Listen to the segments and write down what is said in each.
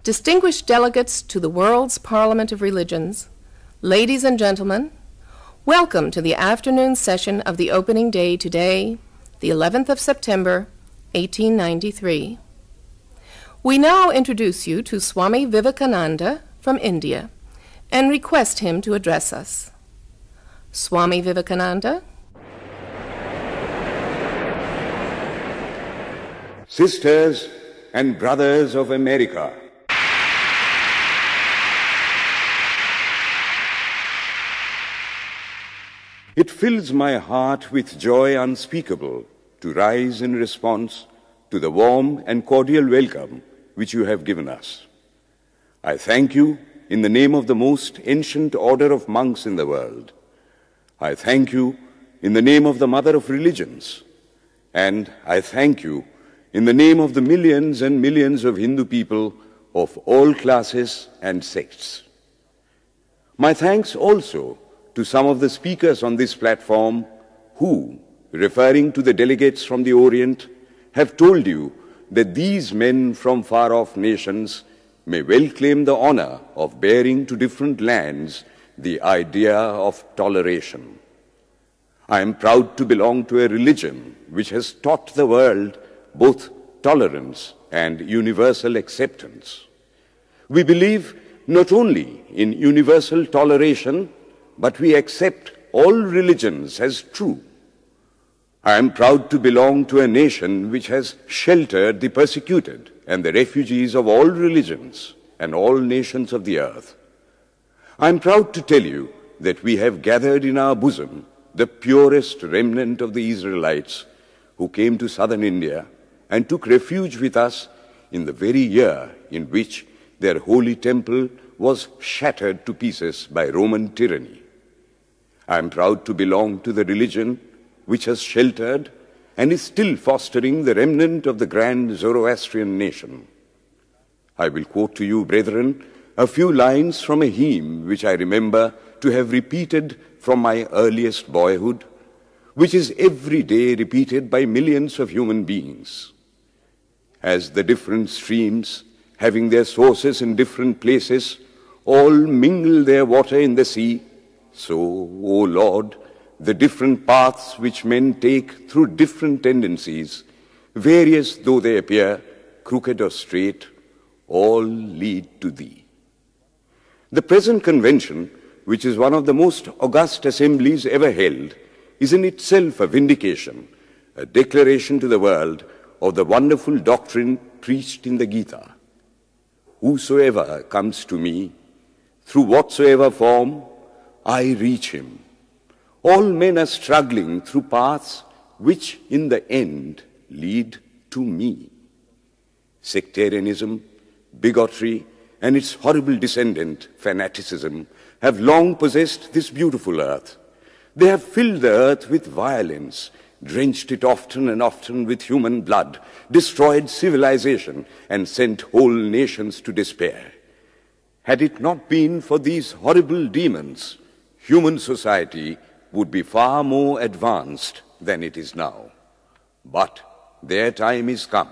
Distinguished delegates to the world's Parliament of Religions, ladies and gentlemen, welcome to the afternoon session of the opening day today, the 11th of September, 1893. We now introduce you to Swami Vivekananda from India and request him to address us. Swami Vivekananda. Sisters and brothers of America, it fills my heart with joy unspeakable to rise in response to the warm and cordial welcome which you have given us. I thank you in the name of the most ancient order of monks in the world. I thank you in the name of the Mother of Religions, and I thank you in the name of the millions and millions of Hindu people of all classes and sects. My thanks also to some of the speakers on this platform who, referring to the delegates from the Orient, have told you that these men from far-off nations may well claim the honor of bearing to different lands the idea of toleration. I am proud to belong to a religion which has taught the world both tolerance and universal acceptance. We believe not only in universal toleration, but we accept all religions as true. I am proud to belong to a nation which has sheltered the persecuted and the refugees of all religions and all nations of the earth. I am proud to tell you that we have gathered in our bosom the purest remnant of the Israelites who came to southern India and took refuge with us in the very year in which their holy temple was shattered to pieces by Roman tyranny. I am proud to belong to the religion which has sheltered and is still fostering the remnant of the grand Zoroastrian nation. I will quote to you, brethren, a few lines from a hymn which I remember to have repeated from my earliest boyhood, which is every day repeated by millions of human beings. As the different streams, having their sources in different places, all mingle their water in the sea, so, O Lord, the different paths which men take through different tendencies, various though they appear, crooked or straight, all lead to Thee. The present convention, which is one of the most august assemblies ever held, is in itself a vindication, a declaration to the world of the wonderful doctrine preached in the Gita. Whosoever comes to me, through whatsoever form, I reach him. All men are struggling through paths which in the end lead to me. Sectarianism, bigotry, and its horrible descendant, fanaticism, have long possessed this beautiful earth. They have filled the earth with violence, drenched it often and often with human blood, destroyed civilization, and sent whole nations to despair. Had it not been for these horrible demons, human society would be far more advanced than it is now. But their time is come,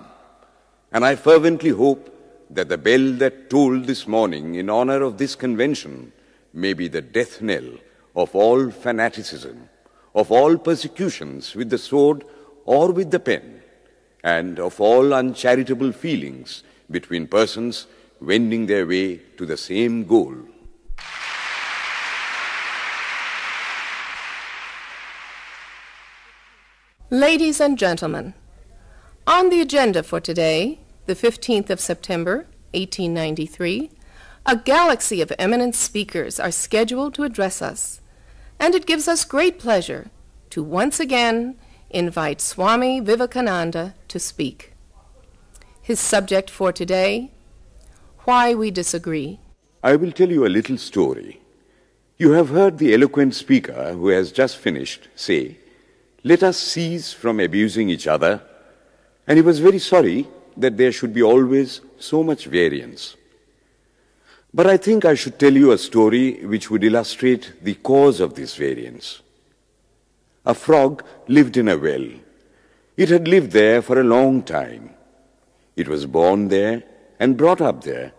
and I fervently hope that the bell that tolled this morning in honor of this convention may be the death knell of all fanaticism, of all persecutions with the sword or with the pen, and of all uncharitable feelings between persons wending their way to the same goal. Ladies and gentlemen, on the agenda for today, the 15th of September, 1893, a galaxy of eminent speakers are scheduled to address us, and it gives us great pleasure to once again invite Swami Vivekananda to speak. His subject for today, Why We Disagree. I will tell you a little story. You have heard the eloquent speaker who has just finished say, "Let us cease from abusing each other," and he was very sorry that there should be always so much variance. But I think I should tell you a story which would illustrate the cause of this variance. A frog lived in a well. It had lived there for a long time. It was born there and brought up there,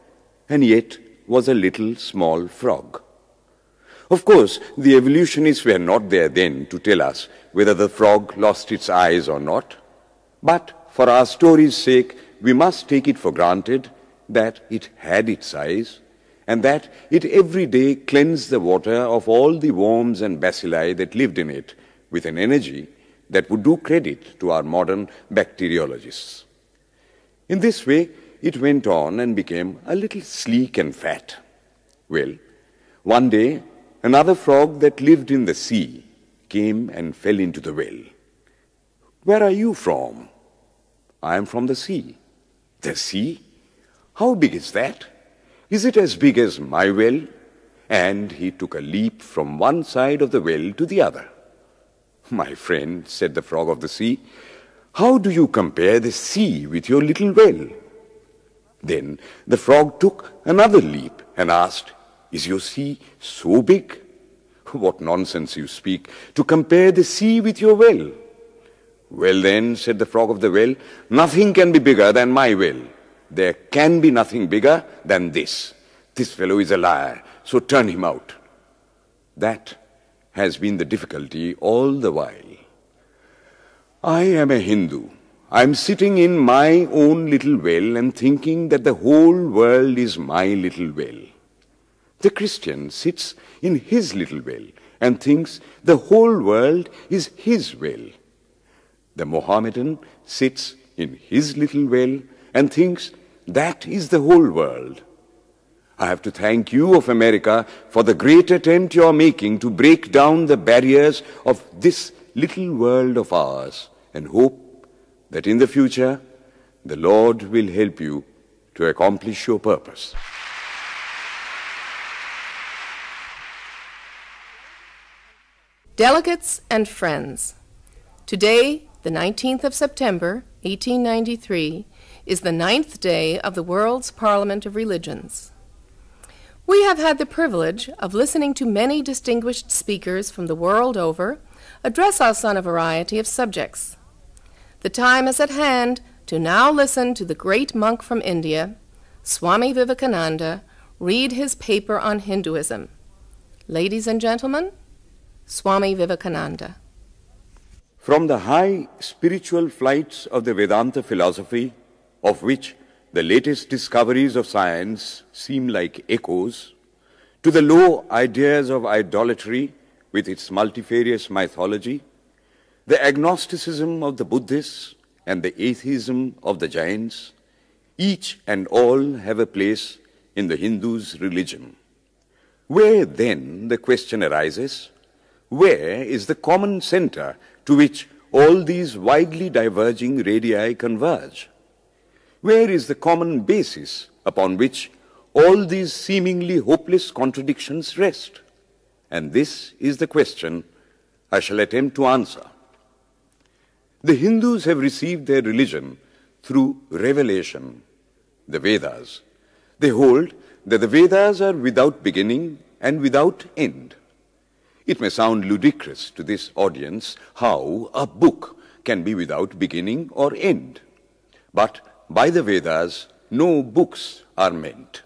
and yet was a little small frog. Of course, the evolutionists were not there then to tell us whether the frog lost its eyes or not, but for our story's sake, we must take it for granted that it had its eyes, and that it every day cleansed the water of all the worms and bacilli that lived in it with an energy that would do credit to our modern bacteriologists. In this way, it went on and became a little sleek and fat. Well, one day, another frog that lived in the sea came and fell into the well. "Where are you from?" "I am from the sea." "The sea? How big is that? Is it as big as my well?" And he took a leap from one side of the well to the other. "My friend," said the frog of the sea, "how do you compare the sea with your little well?" Then the frog took another leap and asked, "Is your sea so big?" "What nonsense you speak, to compare the sea with your well." "Well then," said the frog of the well, "nothing can be bigger than my well. There can be nothing bigger than this. This fellow is a liar, so turn him out." That has been the difficulty all the while. I am a Hindu. I am sitting in my own little well and thinking that the whole world is my little well. The Christian sits in his little well and thinks the whole world is his well. The Mohammedan sits in his little well and thinks that is the whole world. I have to thank you of America for the great attempt you are making to break down the barriers of this little world of ours, and hope that in the future the Lord will help you to accomplish your purpose. Delegates and friends, today, the 19th of September, 1893, is the 9th day of the World's Parliament of Religions. We have had the privilege of listening to many distinguished speakers from the world over address us on a variety of subjects. The time is at hand to now listen to the great monk from India, Swami Vivekananda, read his paper on Hinduism. Ladies and gentlemen, Swami Vivekananda. From the high spiritual flights of the Vedanta philosophy, of which the latest discoveries of science seem like echoes, to the low ideas of idolatry with its multifarious mythology, the agnosticism of the Buddhists and the atheism of the Jains, each and all have a place in the Hindu's religion. Where then, the question arises, where is the common center to which all these widely diverging radii converge? Where is the common basis upon which all these seemingly hopeless contradictions rest? And this is the question I shall attempt to answer. The Hindus have received their religion through revelation, the Vedas. They hold that the Vedas are without beginning and without end. It may sound ludicrous to this audience how a book can be without beginning or end. But by the Vedas, no books are meant.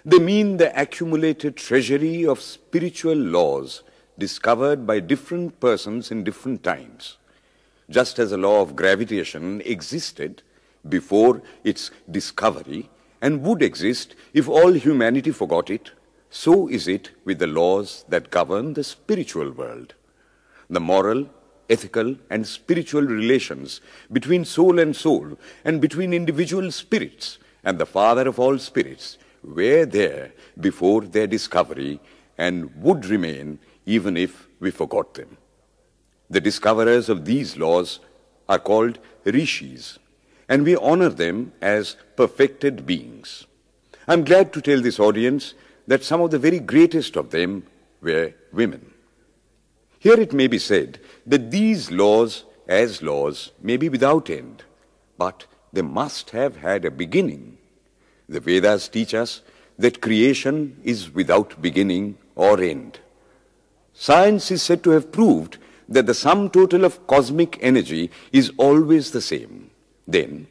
They mean the accumulated treasury of spiritual laws discovered by different persons in different times. Just as the law of gravitation existed before its discovery and would exist if all humanity forgot it, so is it with the laws that govern the spiritual world. The moral, ethical, and spiritual relations between soul and between individual spirits and the Father of all spirits were there before their discovery and would remain even if we forgot them. The discoverers of these laws are called rishis, and we honor them as perfected beings. I'm glad to tell this audience that some of the very greatest of them were women. Here it may be said that these laws, as laws, may be without end, but they must have had a beginning. The Vedas teach us that creation is without beginning or end. Science is said to have proved that the sum total of cosmic energy is always the same. Then,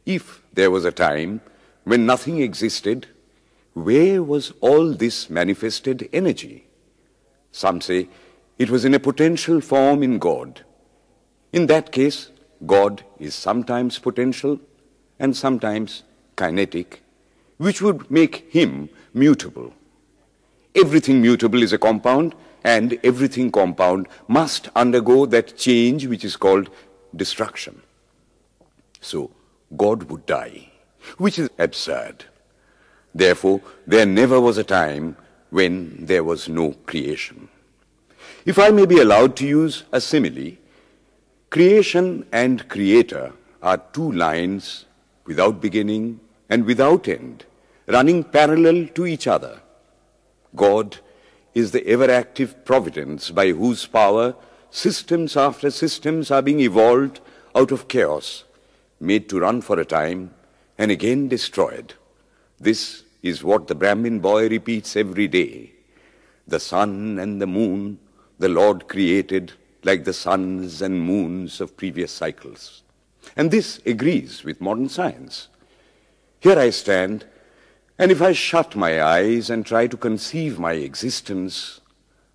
if there was a time when nothing existed, where was all this manifested energy? Some say it was in a potential form in God. In that case, God is sometimes potential and sometimes kinetic, which would make him mutable. Everything mutable is a compound, and everything compound must undergo that change which is called destruction. So, God would die, which is absurd. Therefore, there never was a time when there was no creation. If I may be allowed to use a simile, creation and creator are two lines without beginning and without end, running parallel to each other. God is the ever-active providence by whose power systems after systems are being evolved out of chaos, made to run for a time and again destroyed. This is what the Brahmin boy repeats every day. The sun and the moon the Lord created like the suns and moons of previous cycles. And this agrees with modern science. Here I stand, and if I shut my eyes and try to conceive my existence,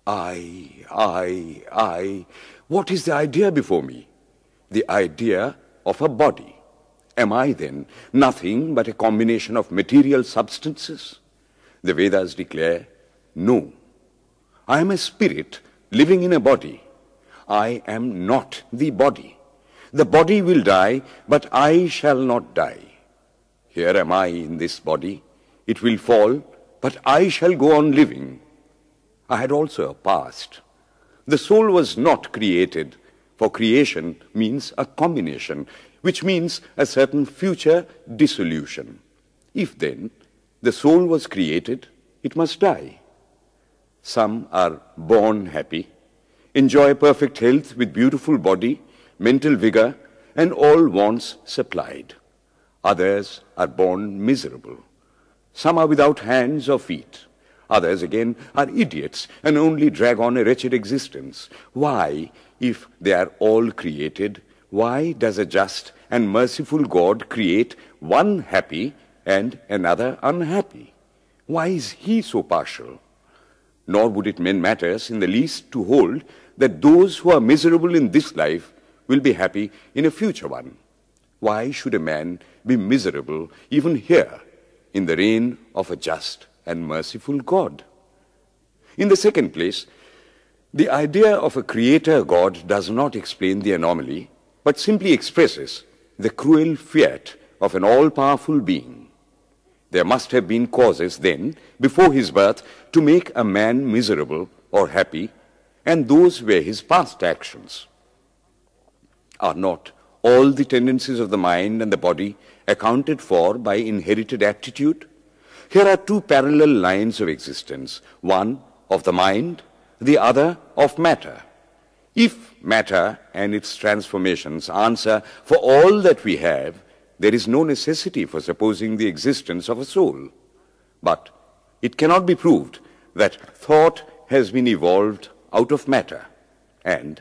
what is the idea before me? The idea of a body. Am I then nothing but a combination of material substances? The Vedas declare, no. I am a spirit living in a body. I am not the body. The body will die, but I shall not die. Here am I in this body. It will fall, but I shall go on living. I had also a past. The soul was not created, for creation means a combination, which means a certain future dissolution. If then the soul was created, it must die. Some are born happy, enjoy perfect health with beautiful body, mental vigor, and all wants supplied. Others are born miserable. Some are without hands or feet. Others, again, are idiots and only drag on a wretched existence. Why, if they are all created, why does a just and merciful God create one happy and another unhappy? Why is he so partial? Nor would it mend matters in the least to hold that those who are miserable in this life will be happy in a future one. Why should a man be miserable even here in the reign of a just and merciful God? In the second place, the idea of a creator God does not explain the anomaly, but simply expresses the cruel fiat of an all-powerful being. There must have been causes then, before his birth, to make a man miserable or happy, and those were his past actions. Are not all the tendencies of the mind and the body accounted for by inherited aptitude? Here are two parallel lines of existence, one of the mind, the other of matter. If matter and its transformations answer for all that we have, there is no necessity for supposing the existence of a soul. But it cannot be proved that thought has been evolved out of matter. And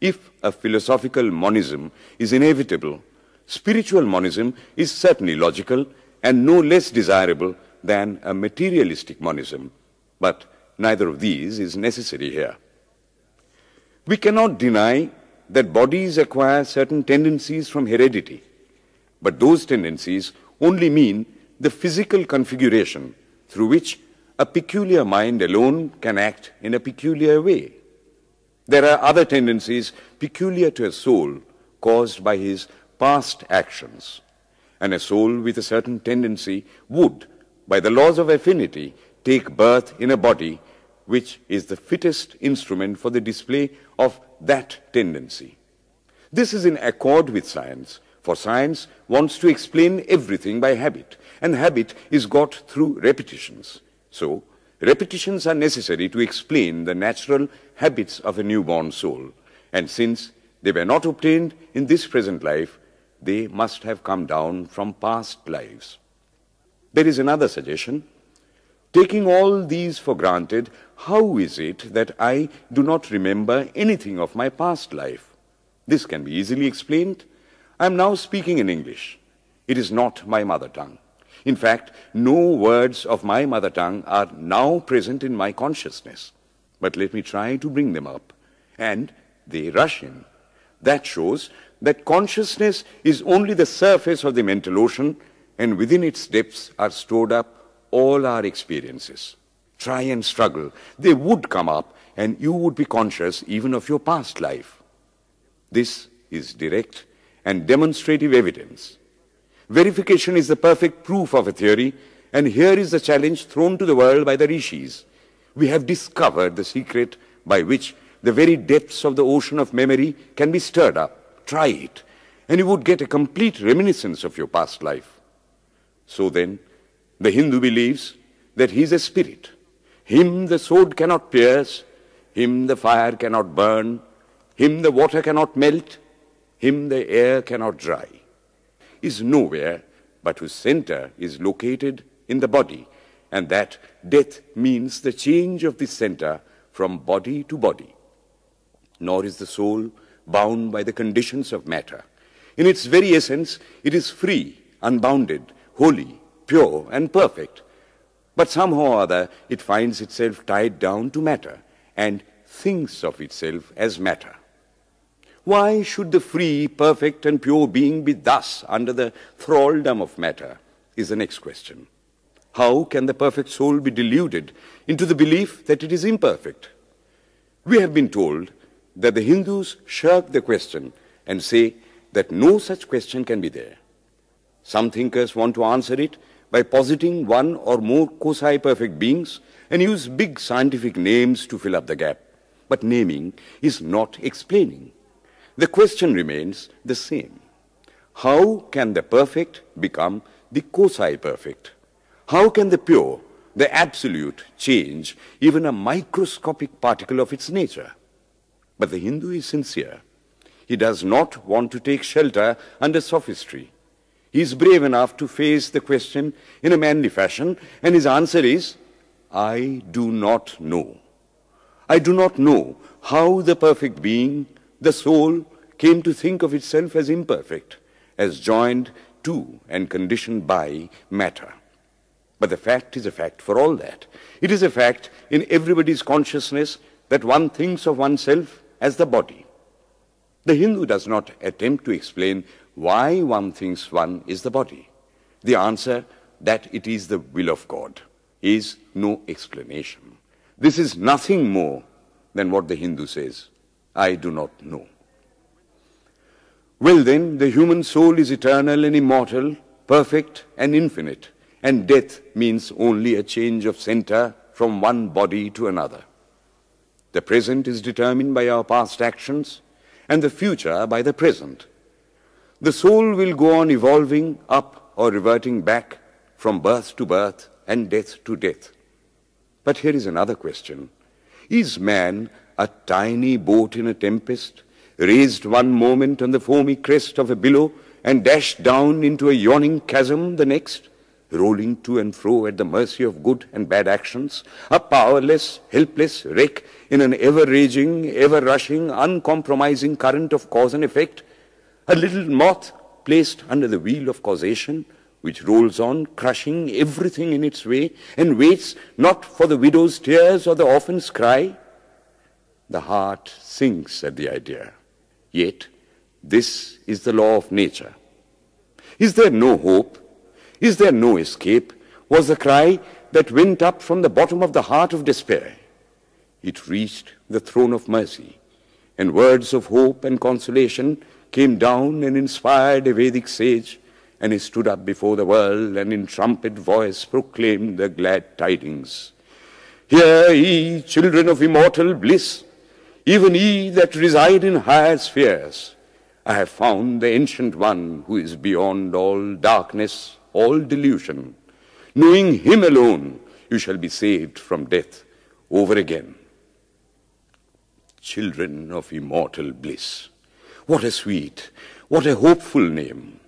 if a philosophical monism is inevitable, spiritual monism is certainly logical and no less desirable than a materialistic monism. But neither of these is necessary here. We cannot deny that bodies acquire certain tendencies from heredity, but those tendencies only mean the physical configuration through which a peculiar mind alone can act in a peculiar way. There are other tendencies peculiar to a soul caused by his past actions, and a soul with a certain tendency would, by the laws of affinity, take birth in a body which is the fittest instrument for the display of that tendency. This is in accord with science, for science wants to explain everything by habit, and habit is got through repetitions. So, repetitions are necessary to explain the natural habits of a newborn soul, and since they were not obtained in this present life, they must have come down from past lives. There is another suggestion. Taking all these for granted, how is it that I do not remember anything of my past life? This can be easily explained. I am now speaking in English. It is not my mother tongue. In fact, no words of my mother tongue are now present in my consciousness. But let me try to bring them up. And they rush in. That shows that consciousness is only the surface of the mental ocean, and within its depths are stored up all our experiences. Try and struggle. They would come up, and you would be conscious even of your past life. This is direct and demonstrative evidence. Verification is the perfect proof of a theory, and here is the challenge thrown to the world by the rishis. We have discovered the secret by which the very depths of the ocean of memory can be stirred up. Try it, and you would get a complete reminiscence of your past life. So then, the Hindu believes that he is a spirit. Him the sword cannot pierce, him the fire cannot burn, him the water cannot melt, him the air cannot dry. Is nowhere, but whose center is located in the body, and that death means the change of this center from body to body. Nor is the soul bound by the conditions of matter. In its very essence, it is free, unbounded, holy, pure, and perfect. But somehow or other, it finds itself tied down to matter and thinks of itself as matter. Why should the free, perfect, and pure being be thus under the thraldom of matter, is the next question. How can the perfect soul be deluded into the belief that it is imperfect? We have been told that the Hindus shirk the question and say that no such question can be there. Some thinkers want to answer it by positing one or more quasi-perfect beings and use big scientific names to fill up the gap. But naming is not explaining. The question remains the same. How can the perfect become the quasi-perfect? How can the pure, the absolute, change even a microscopic particle of its nature? But the Hindu is sincere. He does not want to take shelter under sophistry. He is brave enough to face the question in a manly fashion, and his answer is, I do not know. I do not know how the perfect being, the soul, came to think of itself as imperfect, as joined to and conditioned by matter. But the fact is a fact for all that. It is a fact in everybody's consciousness that one thinks of oneself as the body. The Hindu does not attempt to explain why one thinks one is the body. The answer, that it is the will of God, is no explanation. This is nothing more than what the Hindu says, I do not know. Well then, the human soul is eternal and immortal, perfect and infinite, and death means only a change of center from one body to another. The present is determined by our past actions, and the future by the present. The soul will go on evolving up or reverting back from birth to birth and death to death. But here is another question. Is man a tiny boat in a tempest, raised one moment on the foamy crest of a billow and dashed down into a yawning chasm the next, rolling to and fro at the mercy of good and bad actions, a powerless, helpless wreck in an ever-raging, ever-rushing, uncompromising current of cause and effect, a little moth placed under the wheel of causation, which rolls on, crushing everything in its way, and waits not for the widow's tears or the orphan's cry? The heart sinks at the idea. Yet, this is the law of nature. Is there no hope? Is there no escape? Was the cry that went up from the bottom of the heart of despair. It reached the throne of mercy, and words of hope and consolation came down and inspired a Vedic sage, and he stood up before the world and in trumpet voice proclaimed the glad tidings. Hear ye, children of immortal bliss, even ye that reside in higher spheres. I have found the Ancient One who is beyond all darkness, all delusion. Knowing him alone, you shall be saved from death over again. Children of immortal bliss. What a sweet, what a hopeful name.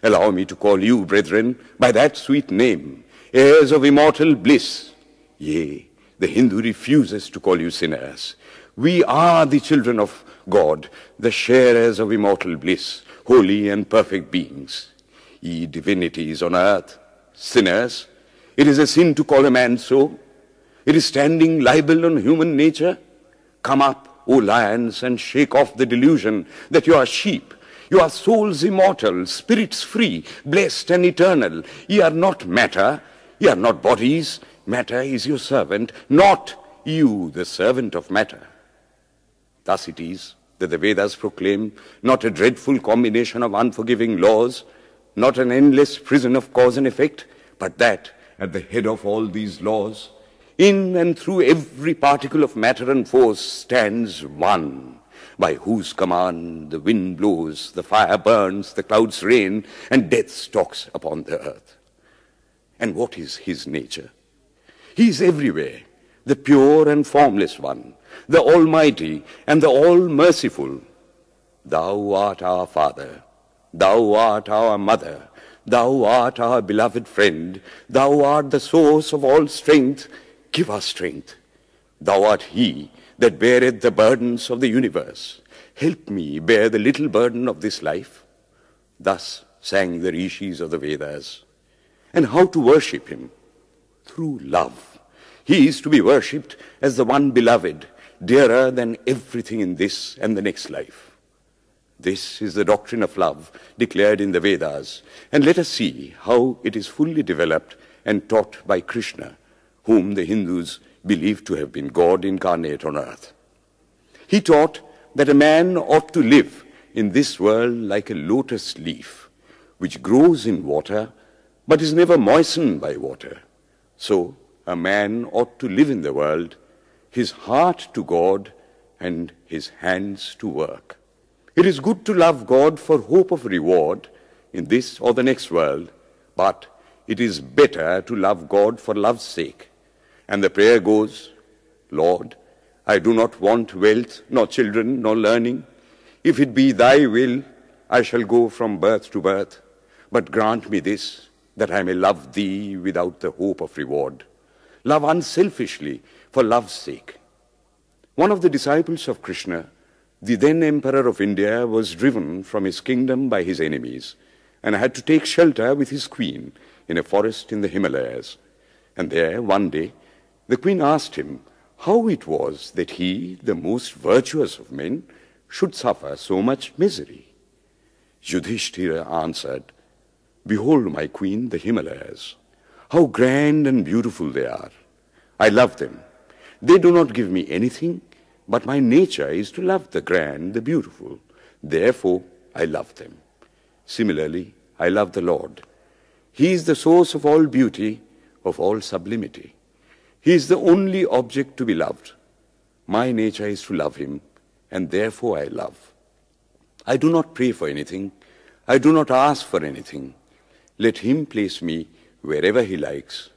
Allow me to call you, brethren, by that sweet name, heirs of immortal bliss. Yea, the Hindu refuses to call you sinners. We are the children of God, the sharers of immortal bliss, holy and perfect beings. Ye divinities on earth, sinners. It is a sin to call a man so. It is standing libel on human nature. Come up, O lions, and shake off the delusion that you are sheep. You are souls immortal, spirits free, blessed and eternal. Ye are not matter, ye are not bodies. Matter is your servant, not you the servant of matter. Thus it is that the Vedas proclaim not a dreadful combination of unforgiving laws, not an endless prison of cause and effect, but that at the head of all these laws, in and through every particle of matter and force stands one, by whose command the wind blows, the fire burns, the clouds rain, and death stalks upon the earth. And what is his nature? He is everywhere, the pure and formless one, the Almighty and the All-Merciful. Thou art our Father, thou art our Mother, thou art our beloved friend, thou art the source of all strength. Give us strength. Thou art he that beareth the burdens of the universe. Help me bear the little burden of this life. Thus sang the rishis of the Vedas. And how to worship him? Through love. He is to be worshipped as the one beloved, dearer than everything in this and the next life. This is the doctrine of love declared in the Vedas, and let us see how it is fully developed and taught by Krishna, whom the Hindus believe to have been God incarnate on earth. He taught that a man ought to live in this world like a lotus leaf, which grows in water, but is never moistened by water. So a man ought to live in the world, his heart to God and his hands to work. It is good to love God for hope of reward in this or the next world, but it is better to love God for love's sake. And the prayer goes, Lord, I do not want wealth, nor children, nor learning. If it be thy will, I shall go from birth to birth. But grant me this, that I may love thee without the hope of reward. Love unselfishly for love's sake. One of the disciples of Krishna, the then Emperor of India, was driven from his kingdom by his enemies and had to take shelter with his queen in a forest in the Himalayas. And there, one day, the queen asked him how it was that he, the most virtuous of men, should suffer so much misery. Yudhishthira answered, Behold, my queen, the Himalayas. How grand and beautiful they are. I love them. They do not give me anything, but my nature is to love the grand, the beautiful. Therefore, I love them. Similarly, I love the Lord. He is the source of all beauty, of all sublimity. He is the only object to be loved. My nature is to love him, and therefore I love. I do not pray for anything. I do not ask for anything. Let him place me wherever he likes.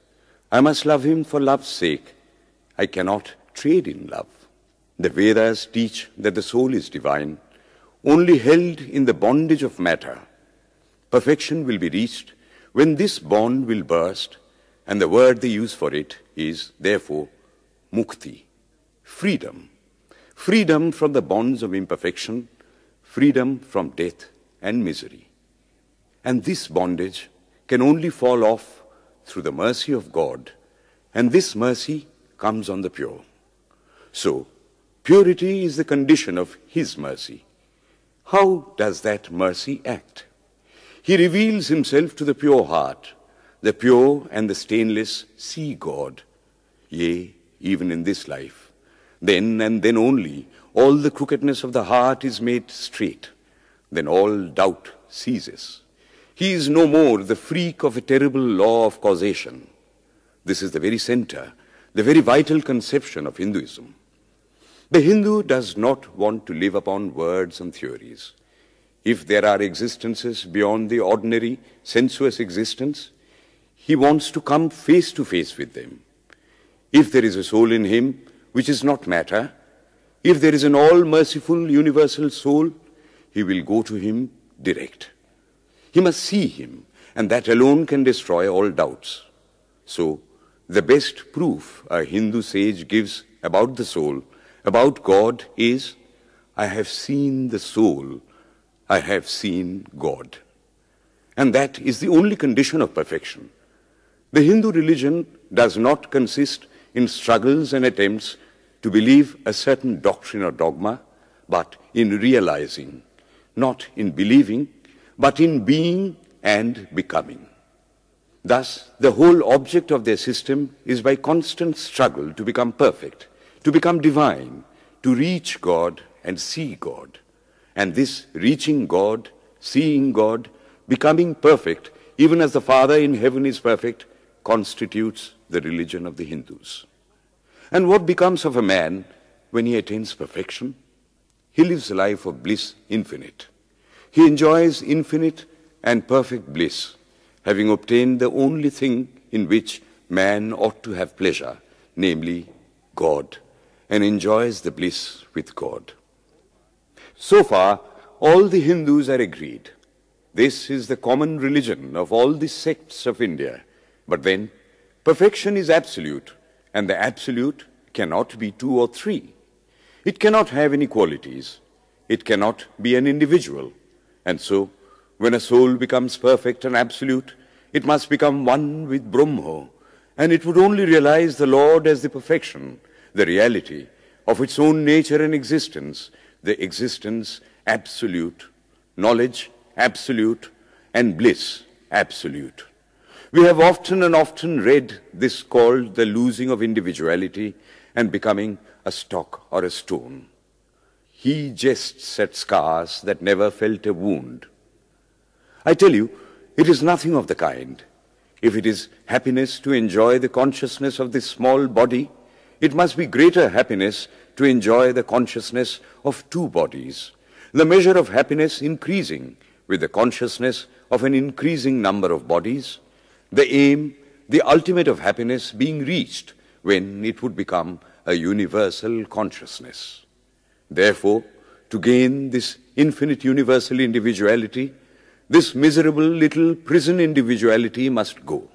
I must love him for love's sake. I cannot trade in love. The Vedas teach that the soul is divine, only held in the bondage of matter. Perfection will be reached when this bond will burst, and the word they use for it is, therefore, mukti, freedom. Freedom from the bonds of imperfection, freedom from death and misery. And this bondage can only fall off through the mercy of God, and this mercy comes on the pure. So, purity is the condition of his mercy. How does that mercy act? He reveals himself to the pure heart. The pure and the stainless see God. Yea, even in this life. Then and then only, all the crookedness of the heart is made straight. Then all doubt ceases. He is no more the freak of a terrible law of causation. This is the very center, the very vital conception of Hinduism. The Hindu does not want to live upon words and theories. If there are existences beyond the ordinary, sensuous existence, he wants to come face to face with them. If there is a soul in him which is not matter, if there is an all-merciful universal soul, he will go to him direct. He must see him, and that alone can destroy all doubts. So, the best proof a Hindu sage gives about the soul, about God, is, I have seen the soul, I have seen God. And that is the only condition of perfection. The Hindu religion does not consist in struggles and attempts to believe a certain doctrine or dogma, but in realizing, not in believing, but in being and becoming. Thus, the whole object of their system is by constant struggle to become perfect, to become divine, to reach God and see God. And this reaching God, seeing God, becoming perfect, even as the Father in heaven is perfect, constitutes the religion of the Hindus. And what becomes of a man when he attains perfection? He lives a life of bliss infinite. He enjoys infinite and perfect bliss, having obtained the only thing in which man ought to have pleasure, namely God, and enjoys the bliss with God. So far, all the Hindus are agreed. This is the common religion of all the sects of India. But then, perfection is absolute, and the absolute cannot be two or three. It cannot have any qualities. It cannot be an individual. And so, when a soul becomes perfect and absolute, it must become one with Brahma, and it would only realize the Lord as the perfection, the reality of its own nature and existence, the existence absolute, knowledge absolute, and bliss absolute. We have often and often read this called the losing of individuality and becoming a stock or a stone. He jests at scars that never felt a wound. I tell you, it is nothing of the kind. If it is happiness to enjoy the consciousness of this small body, it must be greater happiness to enjoy the consciousness of two bodies, the measure of happiness increasing with the consciousness of an increasing number of bodies, the aim, the ultimate of happiness being reached when it would become a universal consciousness. Therefore, to gain this infinite universal individuality, this miserable little prison individuality must go.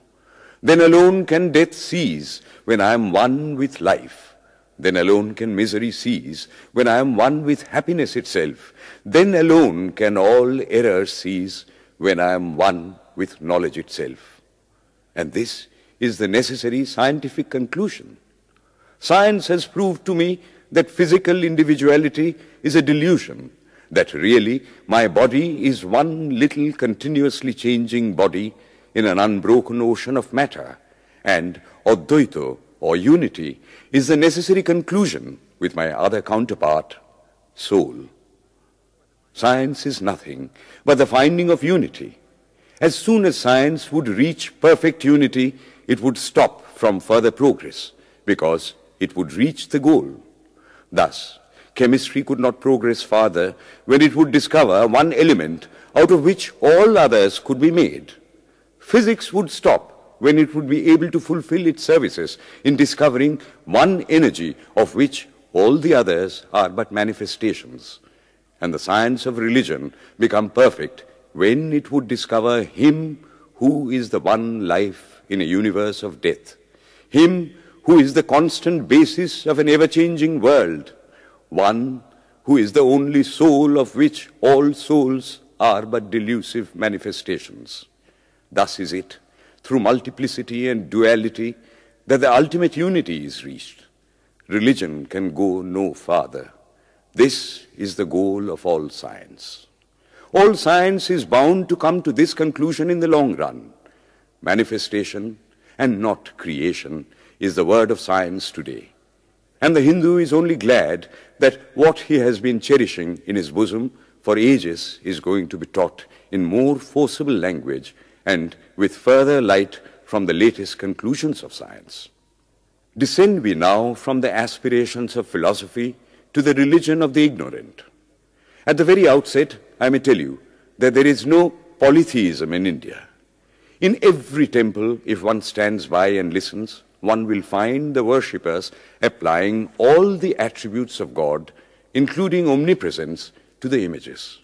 Then alone can death cease when I am one with life. Then alone can misery cease when I am one with happiness itself. Then alone can all error cease when I am one with knowledge itself. And this is the necessary scientific conclusion. Science has proved to me that physical individuality is a delusion, that really my body is one little continuously changing body in an unbroken ocean of matter, and Advaita, or unity, is the necessary conclusion with my other counterpart, soul. Science is nothing but the finding of unity. As soon as science would reach perfect unity, it would stop from further progress, because it would reach the goal. Thus, chemistry could not progress farther when it would discover one element out of which all others could be made. Physics would stop when it would be able to fulfill its services in discovering one energy of which all the others are but manifestations. And the science of religion become perfect when it would discover Him who is the one life in a universe of death, Him who is the constant basis of an ever-changing world, one who is the only soul of which all souls are but delusive manifestations. Thus is it, through multiplicity and duality, that the ultimate unity is reached. Religion can go no farther. This is the goal of all science. All science is bound to come to this conclusion in the long run. Manifestation and not creation is the word of science today. And the Hindu is only glad that what he has been cherishing in his bosom for ages is going to be taught in more forcible language and with further light from the latest conclusions of science. Descend we now from the aspirations of philosophy to the religion of the ignorant. At the very outset, I may tell you that there is no polytheism in India. In every temple, if one stands by and listens, one will find the worshippers applying all the attributes of God, including omnipresence, to the images.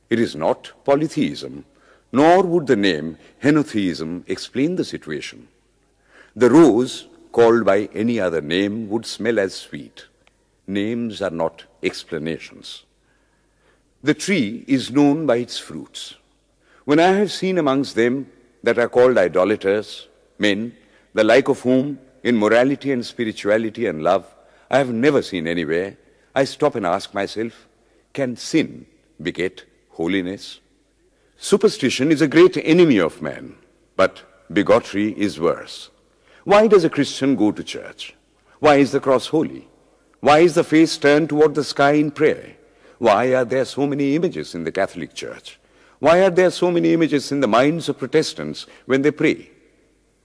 It is not polytheism, nor would the name henotheism explain the situation. The rose, called by any other name, would smell as sweet. Names are not explanations. The tree is known by its fruits. When I have seen amongst them that are called idolaters, men, the like of whom, in morality and spirituality and love, I have never seen anywhere, I stop and ask myself, can sin beget holiness? Superstition is a great enemy of man, but bigotry is worse. Why does a Christian go to church? Why is the cross holy? Why is the face turned toward the sky in prayer? Why are there so many images in the Catholic Church? Why are there so many images in the minds of Protestants when they pray?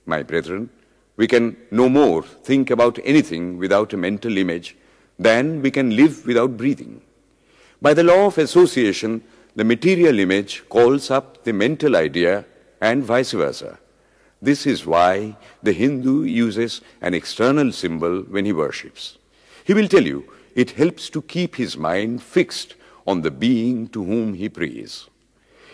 My brethren, we can no more think about anything without a mental image than we can live without breathing. By the law of association, the material image calls up the mental idea and vice versa. This is why the Hindu uses an external symbol when he worships. He will tell you it helps to keep his mind fixed on the being to whom he prays.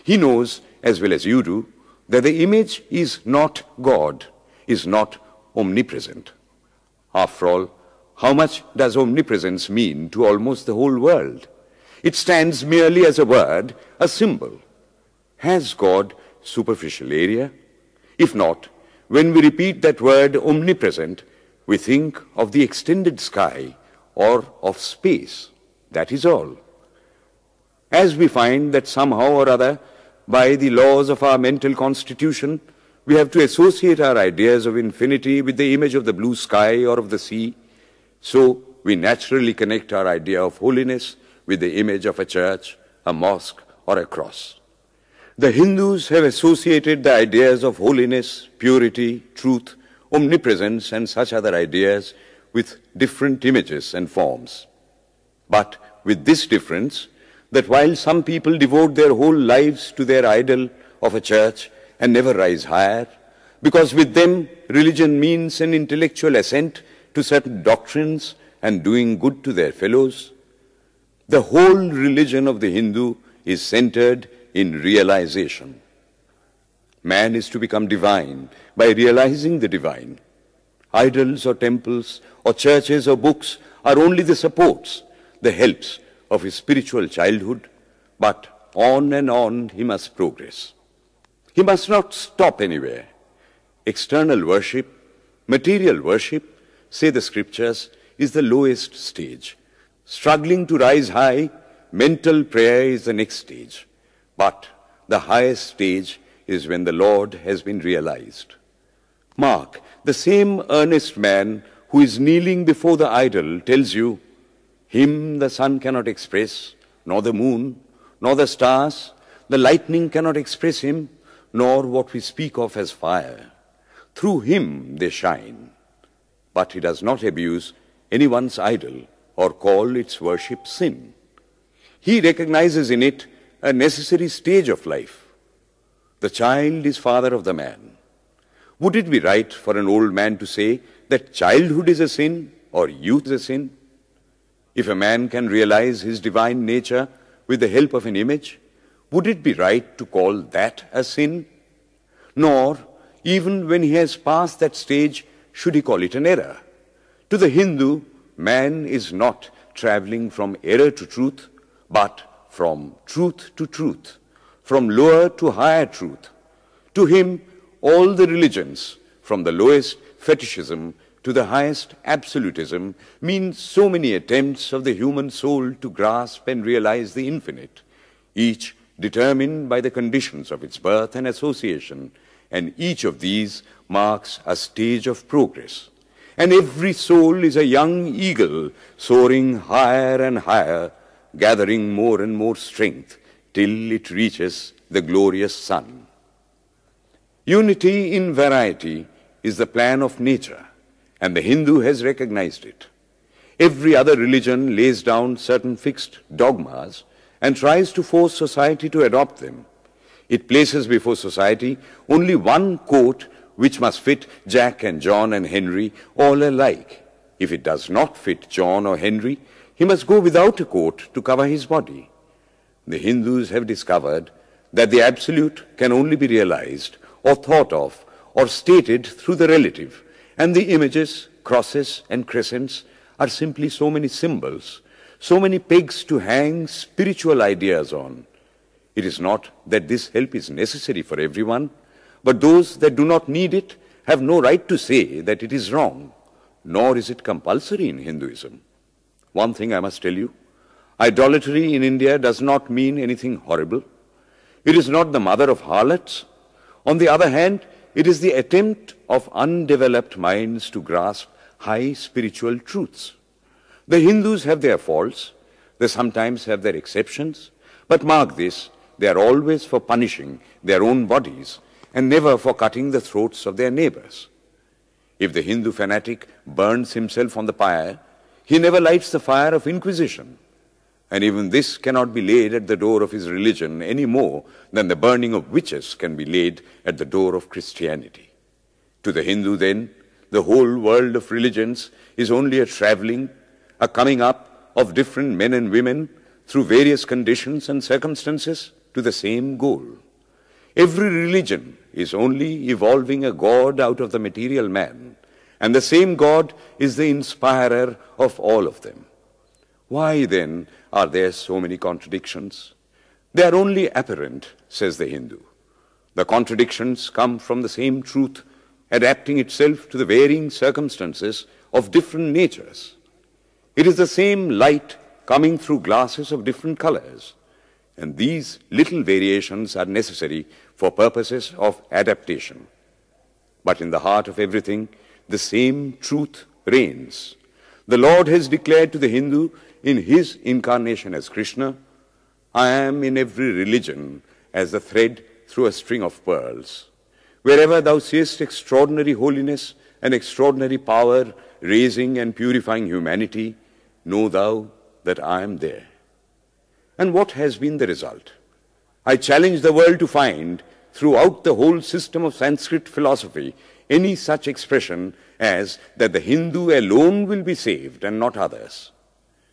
He knows, as well as you do, that the image is not God, is not omnipresent. After all, how much does omnipresence mean to almost the whole world? It stands merely as a word, a symbol. Has God superficial area? If not, when we repeat that word omnipresent, we think of the extended sky or of space. That is all. As we find that somehow or other, by the laws of our mental constitution, we have to associate our ideas of infinity with the image of the blue sky or of the sea, so we naturally connect our idea of holiness with the image of a church, a mosque, or a cross. The Hindus have associated the ideas of holiness, purity, truth, omnipresence, and such other ideas with different images and forms. But with this difference, that while some people devote their whole lives to their idol of a church and never rise higher, because with them religion means an intellectual assent to certain doctrines and doing good to their fellows, the whole religion of the Hindu is centered in realization. Man is to become divine by realizing the divine. Idols or temples or churches or books are only the supports, the helps of his spiritual childhood, but on and on he must progress. He must not stop anywhere. External worship, material worship, say the scriptures, is the lowest stage. Struggling to rise high, mental prayer is the next stage. But the highest stage is when the Lord has been realized. Mark, the same earnest man who is kneeling before the idol tells you, him the sun cannot express, nor the moon, nor the stars, the lightning cannot express him, nor what we speak of as fire. Through him they shine. But he does not abuse anyone's idol or call its worship sin. He recognizes in it a necessary stage of life. The child is father of the man. Would it be right for an old man to say that childhood is a sin or youth is a sin? If a man can realize his divine nature with the help of an image, would it be right to call that a sin? Nor, even when he has passed that stage, should he call it an error. To the Hindu, man is not traveling from error to truth, but from truth to truth, from lower to higher truth. To him, all the religions, from the lowest fetishism to the highest absolutism, mean so many attempts of the human soul to grasp and realize the infinite, each determined by the conditions of its birth and association, and each of these marks a stage of progress. And every soul is a young eagle soaring higher and higher, gathering more and more strength till it reaches the glorious sun. Unity in variety is the plan of nature, and the Hindu has recognized it. Every other religion lays down certain fixed dogmas and tries to force society to adopt them. It places before society only one coat which must fit Jack and John and Henry all alike. If it does not fit John or Henry, he must go without a coat to cover his body. The Hindus have discovered that the absolute can only be realized or thought of or stated through the relative, and the images, crosses and crescents are simply so many symbols, so many pegs to hang spiritual ideas on. It is not that this help is necessary for everyone, but those that do not need it have no right to say that it is wrong, nor is it compulsory in Hinduism. One thing I must tell you, idolatry in India does not mean anything horrible. It is not the mother of harlots. On the other hand, it is the attempt of undeveloped minds to grasp high spiritual truths. The Hindus have their faults, they sometimes have their exceptions, but mark this, they are always for punishing their own bodies and never for cutting the throats of their neighbors. If the Hindu fanatic burns himself on the pyre, he never lights the fire of inquisition. And even this cannot be laid at the door of his religion any more than the burning of witches can be laid at the door of Christianity. To the Hindu, then, the whole world of religions is only a traveling, a coming up of different men and women through various conditions and circumstances to the same goal. Every religion is only evolving a God out of the material man, and the same God is the inspirer of all of them. Why, then, are there so many contradictions? They are only apparent, says the Hindu. The contradictions come from the same truth, adapting itself to the varying circumstances of different natures. It is the same light coming through glasses of different colors, and these little variations are necessary for purposes of adaptation. But in the heart of everything, the same truth reigns. The Lord has declared to the Hindu in his incarnation as Krishna, I am in every religion as the thread through a string of pearls. Wherever thou seest extraordinary holiness and extraordinary power raising and purifying humanity, know thou that I am there. And what has been the result? I challenge the world to find throughout the whole system of Sanskrit philosophy any such expression as that the Hindu alone will be saved and not others.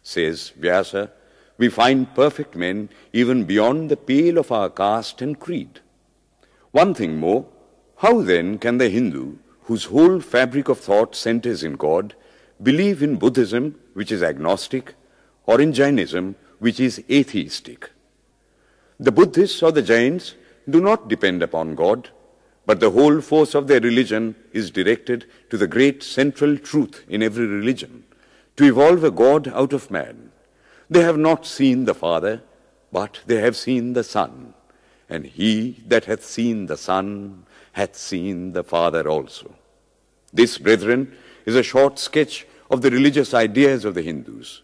Says Vyasa, we find perfect men even beyond the pale of our caste and creed. One thing more, how then can the Hindu, whose whole fabric of thought centers in God, believe in Buddhism, which is agnostic, or in Jainism, which is atheistic? The Buddhists or the Jains do not depend upon God, but the whole force of their religion is directed to the great central truth in every religion, to evolve a God out of man. They have not seen the Father, but they have seen the Son, and he that hath seen the Son hath seen the Father also. This, brethren, is a short sketch of the religious ideas of the Hindus.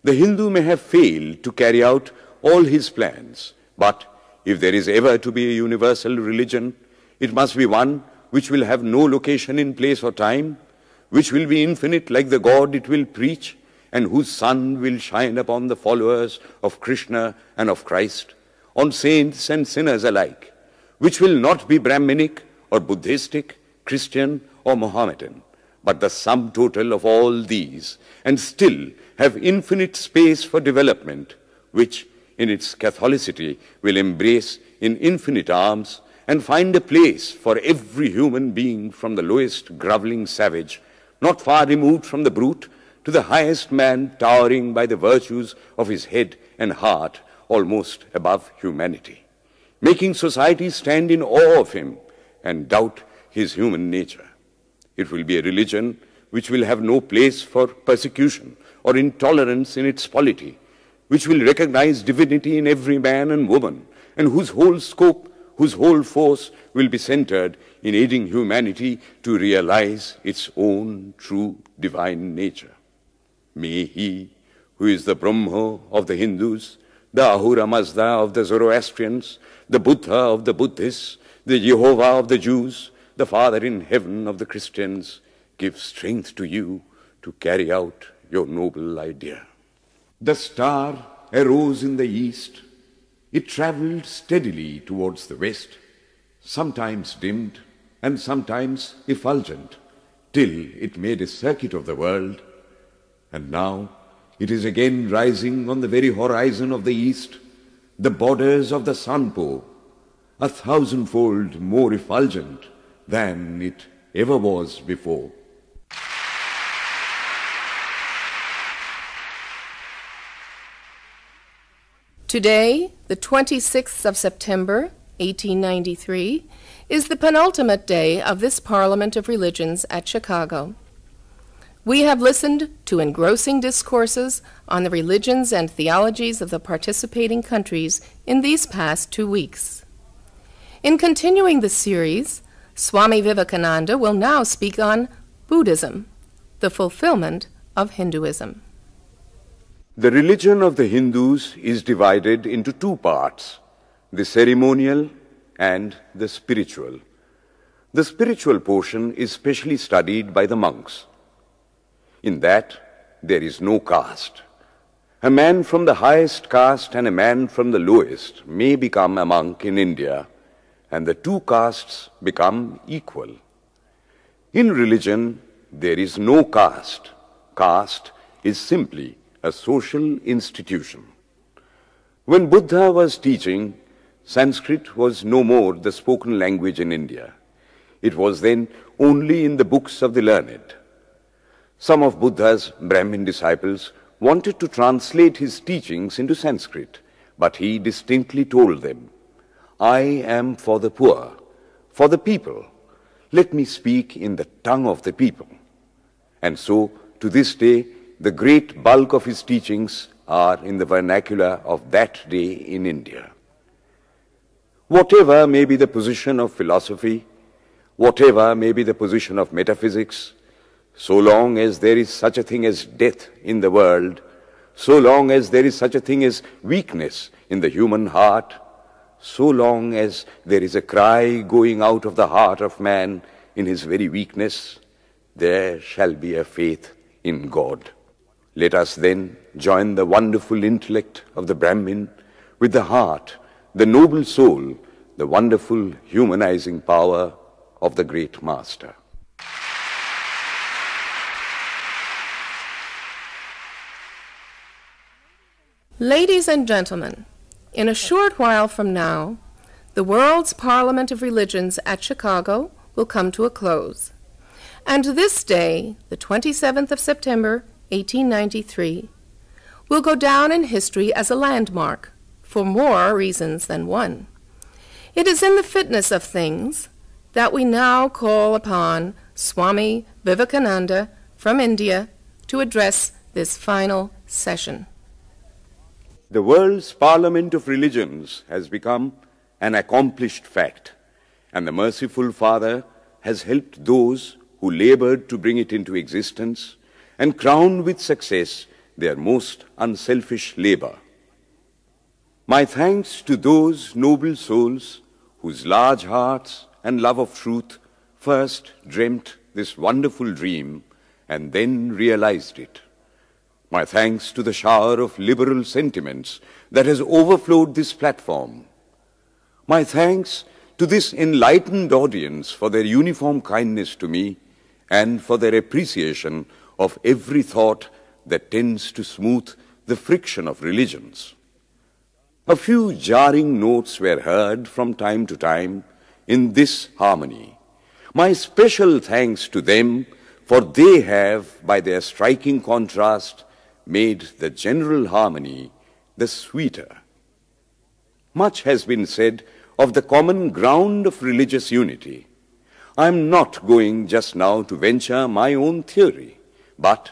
The Hindu may have failed to carry out all his plans, but if there is ever to be a universal religion, it must be one which will have no location in place or time, which will be infinite like the God it will preach, and whose sun will shine upon the followers of Krishna and of Christ, on saints and sinners alike, which will not be Brahminic or Buddhistic, Christian or Mohammedan, but the sum total of all these, and still have infinite space for development, which in its Catholicity will embrace in infinite arms and find a place for every human being from the lowest groveling savage, not far removed from the brute, to the highest man towering by the virtues of his head and heart almost above humanity, making society stand in awe of him and doubt his human nature. It will be a religion which will have no place for persecution or intolerance in its polity, which will recognize divinity in every man and woman, and whose whole scope, whose whole force will be centered in aiding humanity to realize its own true divine nature. May he, who is the Brahma of the Hindus, the Ahura Mazda of the Zoroastrians, the Buddha of the Buddhists, the Jehovah of the Jews, the Father in heaven of the Christians, give strength to you to carry out your noble idea. The star arose in the east. It traveled steadily towards the west, sometimes dimmed and sometimes effulgent, till it made a circuit of the world. And now it is again rising on the very horizon of the east, the borders of the Sanpo, 1,000-fold more effulgent than it ever was before. Today, the 26th of September, 1893, is the penultimate day of this Parliament of Religions at Chicago. We have listened to engrossing discourses on the religions and theologies of the participating countries in these past 2 weeks. In continuing the series, Swami Vivekananda will now speak on Buddhism, the fulfillment of Hinduism. The religion of the Hindus is divided into two parts, the ceremonial and the spiritual. The spiritual portion is specially studied by the monks. In that, there is no caste. A man from the highest caste and a man from the lowest may become a monk in India, and the two castes become equal. In religion, there is no caste. Caste is simply a social institution. When Buddha was teaching, Sanskrit was no more the spoken language in India. It was then only in the books of the learned. Some of Buddha's Brahmin disciples wanted to translate his teachings into Sanskrit, but he distinctly told them, "I am for the poor, for the people. Let me speak in the tongue of the people." And so, to this day, the great bulk of his teachings are in the vernacular of that day in India. Whatever may be the position of philosophy, whatever may be the position of metaphysics, so long as there is such a thing as death in the world, so long as there is such a thing as weakness in the human heart, so long as there is a cry going out of the heart of man in his very weakness, there shall be a faith in God. Let us then join the wonderful intellect of the Brahmin with the heart, the noble soul, the wonderful humanizing power of the great Master. Ladies and gentlemen, in a short while from now, the World's Parliament of Religions at Chicago will come to a close. And this day, the 27th of September, 1893, will go down in history as a landmark for more reasons than one. It is in the fitness of things that we now call upon Swami Vivekananda from India to address this final session. The world's Parliament of Religions has become an accomplished fact, and the merciful Father has helped those who labored to bring it into existence and crown with success their most unselfish labor. My thanks to those noble souls whose large hearts and love of truth first dreamt this wonderful dream and then realized it. My thanks to the shower of liberal sentiments that has overflowed this platform. My thanks to this enlightened audience for their uniform kindness to me and for their appreciation of every thought that tends to smooth the friction of religions. A few jarring notes were heard from time to time in this harmony. My special thanks to them, for they have, by their striking contrast, made the general harmony the sweeter. Much has been said of the common ground of religious unity. I am not going just now to venture my own theory, but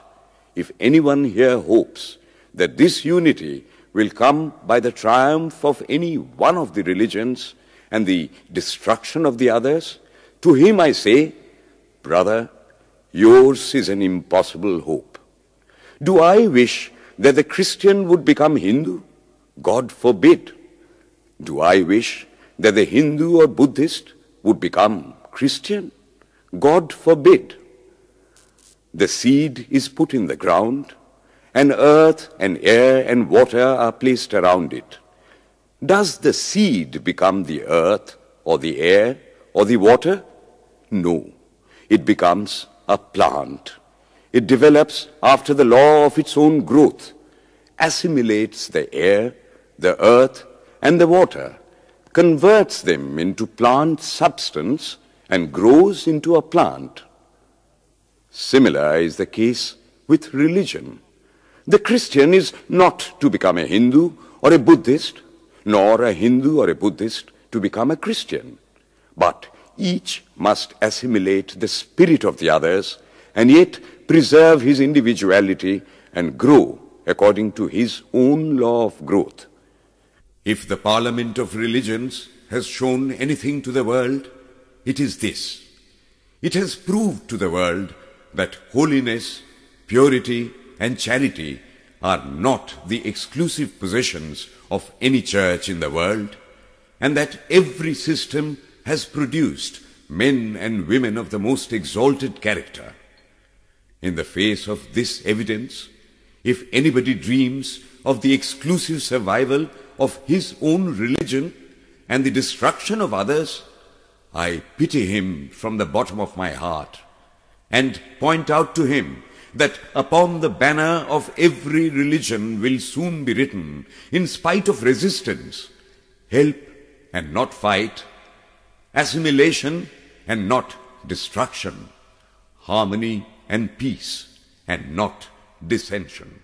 if anyone here hopes that this unity will come by the triumph of any one of the religions and the destruction of the others, to him I say, brother, yours is an impossible hope. Do I wish that the Christian would become Hindu? God forbid. Do I wish that the Hindu or Buddhist would become Christian? God forbid. The seed is put in the ground, and earth and air and water are placed around it. Does the seed become the earth or the air or the water? No. It becomes a plant. It develops after the law of its own growth, assimilates the air, the earth, and the water, converts them into plant substance, and grows into a plant. Similar is the case with religion. The Christian is not to become a Hindu or a Buddhist, nor a Hindu or a Buddhist to become a Christian, but each must assimilate the spirit of the others and yet preserve his individuality and grow according to his own law of growth. If the Parliament of Religions has shown anything to the world, it is this. It has proved to the world that holiness, purity, and charity are not the exclusive possessions of any church in the world, and that every system has produced men and women of the most exalted character. In the face of this evidence, if anybody dreams of the exclusive survival of his own religion and the destruction of others, I pity him from the bottom of my heart and point out to him that upon the banner of every religion will soon be written, in spite of resistance, help and not fight, assimilation and not destruction, harmony and peace and not dissension.